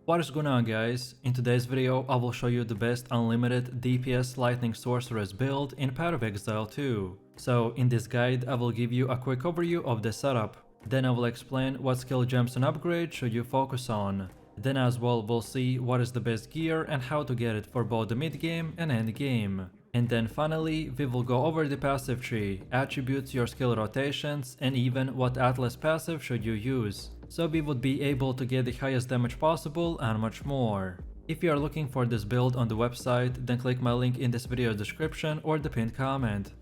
What is going on, guys? In today's video I will show you the best unlimited DPS lightning sorceress build in Path of Exile 2. So in this guide I will give you a quick overview of the setup. Then I will explain what skill gems and upgrades should you focus on. Then as well we'll see what is the best gear and how to get it for both the mid game and end game. And then finally we will go over the passive tree, attributes, your skill rotations, and even what Atlas passive should you use, so we would be able to get the highest damage possible and much more. If you are looking for this build on the website, then click my link in this video description or the pinned comment.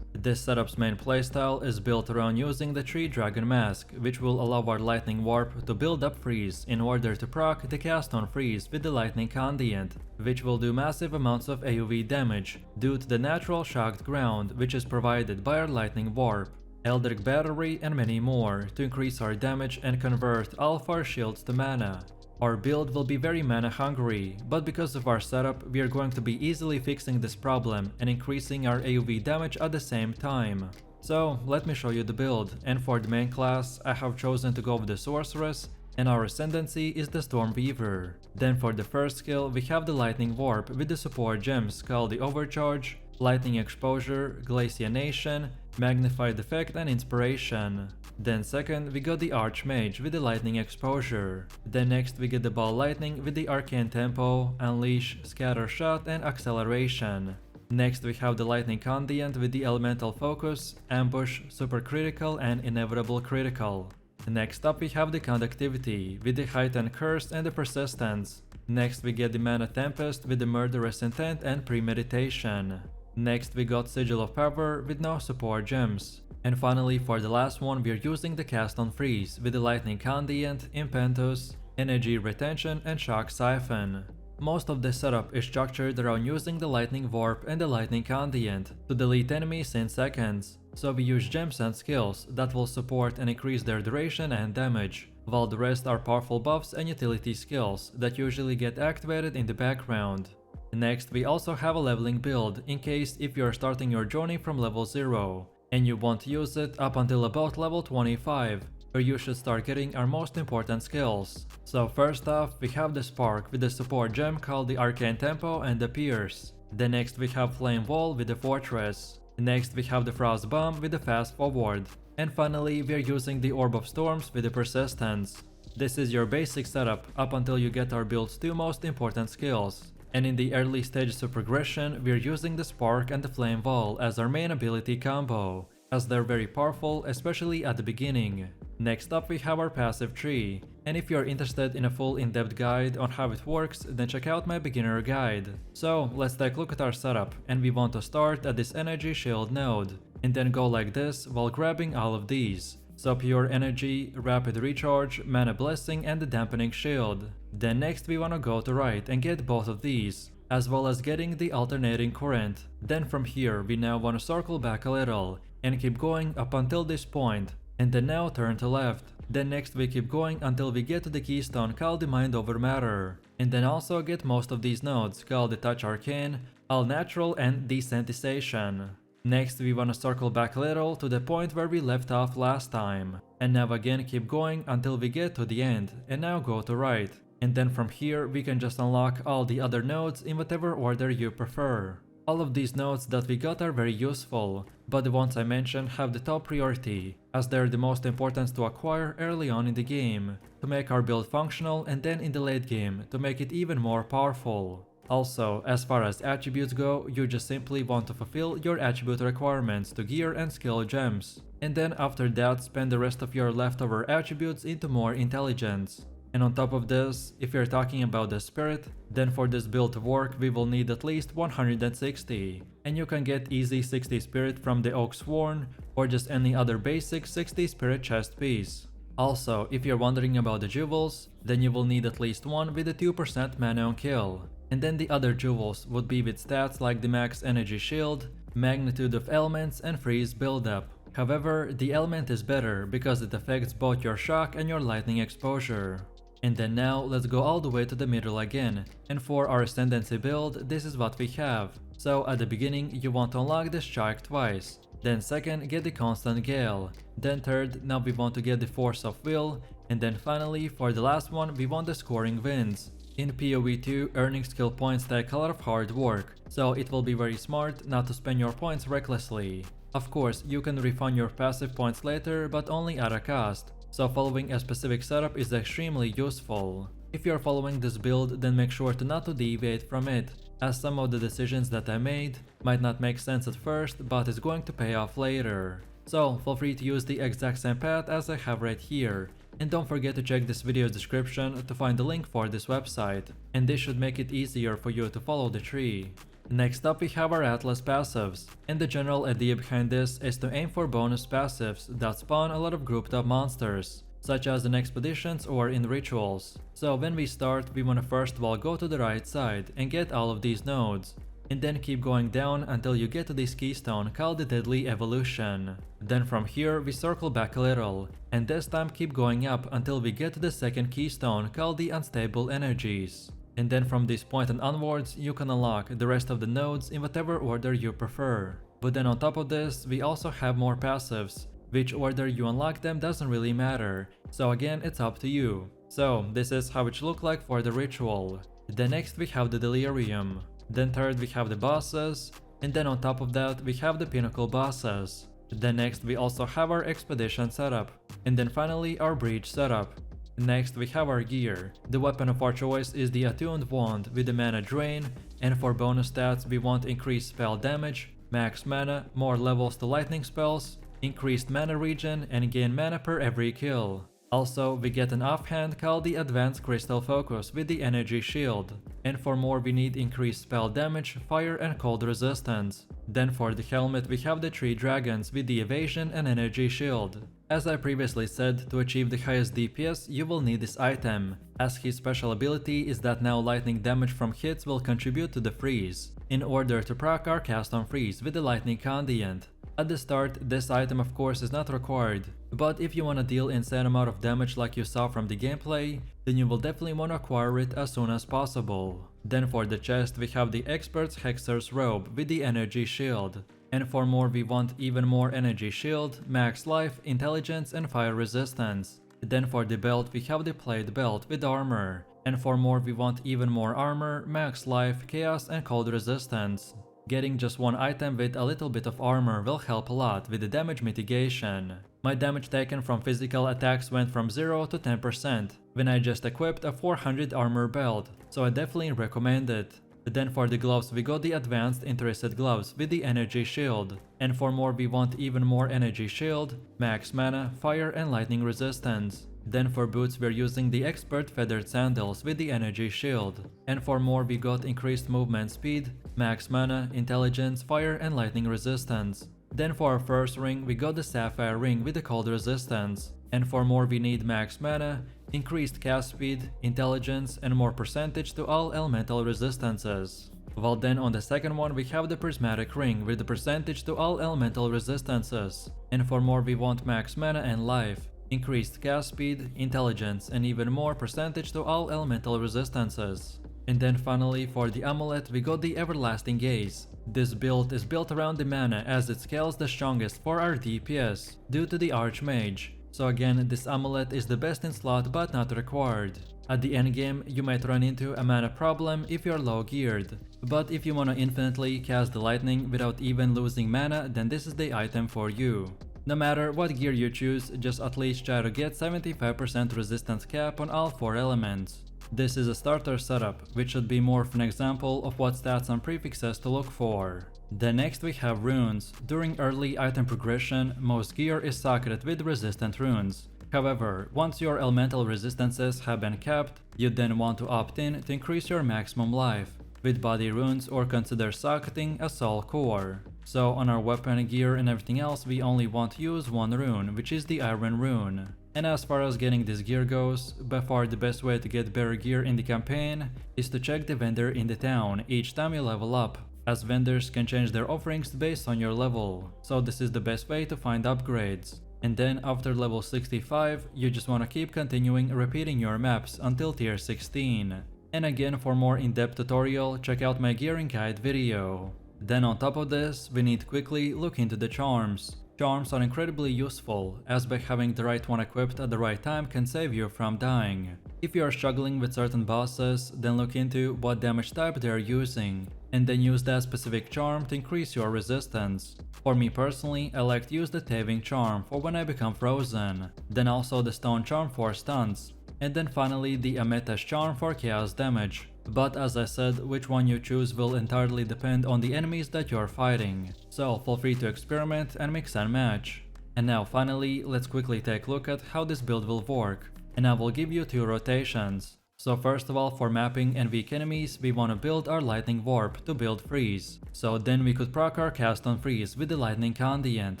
This setup's main playstyle is built around using the Tree Dragon Mask, which will allow our Lightning Warp to build up freeze in order to proc the cast on freeze with the Lightning Conduit, which will do massive amounts of AoE damage due to the natural shocked ground which is provided by our Lightning Warp, Eldritch Battery, and many more to increase our damage and convert all of our shields to mana. Our build will be very mana hungry, but because of our setup we are going to be easily fixing this problem and increasing our AoE damage at the same time. So let me show you the build, and for the main class I have chosen to go with the Sorceress, and our Ascendancy is the Stormweaver. Then for the first skill we have the Lightning Warp with the support gems called the Overcharge, Lightning Exposure, Glaciation, Magnified Effect, and Inspiration. Then second we got the Archmage with the Lightning Exposure. Then next we get the Ball Lightning with the Arcane Tempo, Unleash, Scatter Shot, and Acceleration. Next we have the Lightning Conduit with the Elemental Focus, Ambush, Super Critical, and Inevitable Critical. Next up we have the Conductivity with the Heightened Curse and the Persistence. Next we get the Mana Tempest with the Murderous Intent and Premeditation. Next we got Sigil of Power with no support gems. And finally for the last one we are using the Cast on Freeze with the Lightning Conduit, Impetus, Energy Retention, and Shock Siphon. Most of the setup is structured around using the Lightning Warp and the Lightning Conduit to delete enemies in seconds, so we use gems and skills that will support and increase their duration and damage, while the rest are powerful buffs and utility skills that usually get activated in the background. Next we also have a leveling build in case if you are starting your journey from level 0 and you want to use it up until about level 25, where you should start getting our most important skills. So first off we have the Spark with the support gem called the Arcane Tempo and the Pierce. Then next we have Flame Wall with the Fortress. Next we have the Frost Bomb with the Fast Forward. And finally we are using the Orb of Storms with the Persistence. This is your basic setup up until you get our build's two most important skills. And in the early stages of progression we are using the Spark and the Flame Wall as our main ability combo, as they're very powerful, especially at the beginning. Next up we have our passive tree, and if you are interested in a full in-depth guide on how it works, then check out my beginner guide. So let's take a look at our setup, and we want to start at this energy shield node, and then go like this while grabbing all of these. So pure energy, rapid recharge, mana blessing, and the dampening shield. Then next we wanna go to right and get both of these, as well as getting the alternating current. Then from here we now wanna circle back a little and keep going up until this point, and then now turn to left. Then next we keep going until we get to the keystone called the Mind Over Matter, and then also get most of these nodes called the Touch Arcane, All Natural, and Desensitization. Next we wanna circle back a little to the point where we left off last time, and now again keep going until we get to the end, and now go to right. And then from here we can just unlock all the other nodes in whatever order you prefer. All of these nodes that we got are very useful, but the ones I mentioned have the top priority, as they're the most important to acquire early on in the game, to make our build functional, and then in the late game to make it even more powerful. Also, as far as attributes go, you just simply want to fulfill your attribute requirements to gear and skill gems, and then after that spend the rest of your leftover attributes into more intelligence. And on top of this, if you're talking about the spirit, then for this build to work we will need at least 160, and you can get easy 60 spirit from the Oak Sworn or just any other basic 60 spirit chest piece. Also, if you're wondering about the jewels, then you will need at least one with a 2% mana on kill, and then the other jewels would be with stats like the max energy shield, magnitude of elements, and freeze buildup. However, the element is better because it affects both your shock and your lightning exposure. And then now let's go all the way to the middle again, and for our Ascendancy build this is what we have. So at the beginning you want to unlock the Strike twice, Then second, get the Constant Gale. Then third, now we want to get the Force of Will. And then finally, for the last one, we want the Scoring Winds. In PoE2, earning skill points take a lot of hard work, so it will be very smart not to spend your points recklessly. Of course, you can refund your passive points later, but only at a cost, so following a specific setup is extremely useful. If you are following this build, then make sure to not to deviate from it, as some of the decisions that I made might not make sense at first, but is going to pay off later. So feel free to use the exact same path as I have right here, and don't forget to check this video's description to find the link for this website, and this should make it easier for you to follow the tree. Next up we have our Atlas passives, and the general idea behind this is to aim for bonus passives that spawn a lot of grouped up monsters, such as in expeditions or in rituals. So when we start, we wanna first of all go to the right side and get all of these nodes, and then keep going down until you get to this keystone called the Deadly Evolution. Then from here we circle back a little, and this time keep going up until we get to the second keystone called the Unstable Energies. And then from this point and onwards, you can unlock the rest of the nodes in whatever order you prefer. But then on top of this, we also have more passives. Which order you unlock them doesn't really matter, so again it's up to you. So this is how it should look like for the ritual. Then next we have the Delirium. Then third we have the bosses, and then on top of that we have the pinnacle bosses. Then next we also have our expedition setup, and then finally our breach setup. Next we have our gear. The weapon of our choice is the Attuned Wand with the mana drain, and for bonus stats we want increased spell damage, max mana, more levels to lightning spells, increased mana regen, and gain mana per every kill. Also, we get an offhand called the Advanced Crystal Focus with the Energy Shield, and for more we need increased spell damage, fire and cold resistance. Then for the helmet we have the 3 dragons with the Evasion and Energy Shield. As I previously said, to achieve the highest DPS you will need this item, as his special ability is that now lightning damage from hits will contribute to the freeze, in order to proc our cast on freeze with the Lightning Condiant. At the start, this item of course is not required, but if you wanna deal insane amount of damage like you saw from the gameplay, then you will definitely wanna acquire it as soon as possible. Then for the chest we have the Expert's Hexer's Robe with the Energy Shield. And for more we want even more Energy Shield, max life, intelligence and fire resistance. Then for the belt we have the Plate Belt with armor. And for more we want even more armor, max life, chaos and cold resistance. Getting just one item with a little bit of armor will help a lot with the damage mitigation. My damage taken from physical attacks went from 0 to 10% when I just equipped a 400 armor belt, so I definitely recommend it. Then for the gloves we got the Advanced Interested Gloves with the Energy Shield, and for more we want even more Energy Shield, max mana, fire and lightning resistance. Then for boots we're using the Expert Feathered Sandals with the Energy Shield, and for more we got increased movement speed, max mana, intelligence, fire and lightning resistance. Then for our first ring we got the Sapphire Ring with the cold resistance, and for more we need max mana, increased cast speed, intelligence and more percentage to all elemental resistances. While then on the second one we have the Prismatic Ring with the percentage to all elemental resistances, and for more we want max mana and life, increased cast speed, intelligence and even more percentage to all elemental resistances. And then finally for the amulet we got the Everlasting Gaze. This build is built around the mana as it scales the strongest for our DPS due to the Archmage. So again, this amulet is the best in slot but not required. At the endgame you might run into a mana problem if you're low geared, but if you wanna infinitely cast the lightning without even losing mana, then this is the item for you. No matter what gear you choose, just at least try to get 75% resistance cap on all 4 elements. This is a starter setup, which should be more of an example of what stats and prefixes to look for. Then next we have runes. During early item progression, most gear is socked with resistant runes. However, once your elemental resistances have been capped, you then want to opt in to increase your maximum life with body runes or consider socketing a soul core. So on our weapon, gear and everything else we only want to use one rune, which is the Iron Rune. And as far as getting this gear goes, by far the best way to get better gear in the campaign is to check the vendor in the town each time you level up, as vendors can change their offerings based on your level, so this is the best way to find upgrades. And then after level 65, you just wanna keep continuing repeating your maps until tier 16. And again, for more in-depth tutorial, check out my gearing guide video. Then on top of this, we need to quickly look into the charms. Charms are incredibly useful, as by having the right one equipped at the right time can save you from dying. If you are struggling with certain bosses, then look into what damage type they are using, and then use that specific charm to increase your resistance. For me personally, I like to use the Taving charm for when I become frozen, then also the Stone charm for stunts, and then finally the Amethyst charm for chaos damage. But as I said, which one you choose will entirely depend on the enemies that you're fighting, so feel free to experiment and mix and match. And now finally, let's quickly take a look at how this build will work, and I will give you 2 rotations. So first of all, for mapping and weak enemies, we want to build our Lightning Warp to build Freeze. So then we could proc our cast on Freeze with the Lightning Condiant.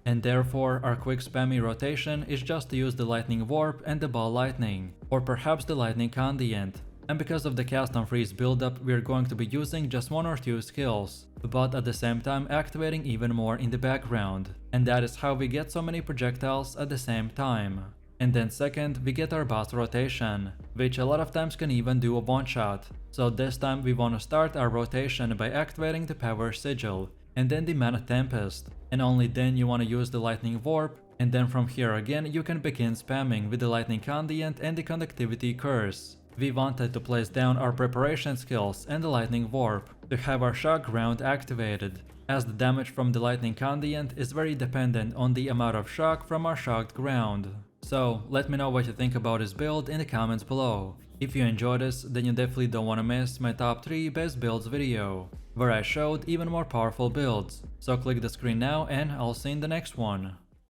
And therefore, our quick spammy rotation is just to use the Lightning Warp and the Ball Lightning, or perhaps the Lightning Condiant. And because of the cast on Freeze buildup, we are going to be using just 1 or 2 skills, but at the same time activating even more in the background. And that is how we get so many projectiles at the same time. And then second, we get our boss rotation, which a lot of times can even do a one-shot. So this time we want to start our rotation by activating the Power Sigil, and then the Mana Tempest. And only then you want to use the Lightning Warp, and then from here again you can begin spamming with the Lightning Condiant and the Conductivity Curse. We wanted to place down our preparation skills and the Lightning Warp to have our Shock Ground activated, as the damage from the Lightning Condiant is very dependent on the amount of shock from our shocked ground. So let me know what you think about this build in the comments below. If you enjoyed this, then you definitely don't want to miss my top 3 best builds video, where I showed even more powerful builds. So click the screen now and I'll see you in the next one.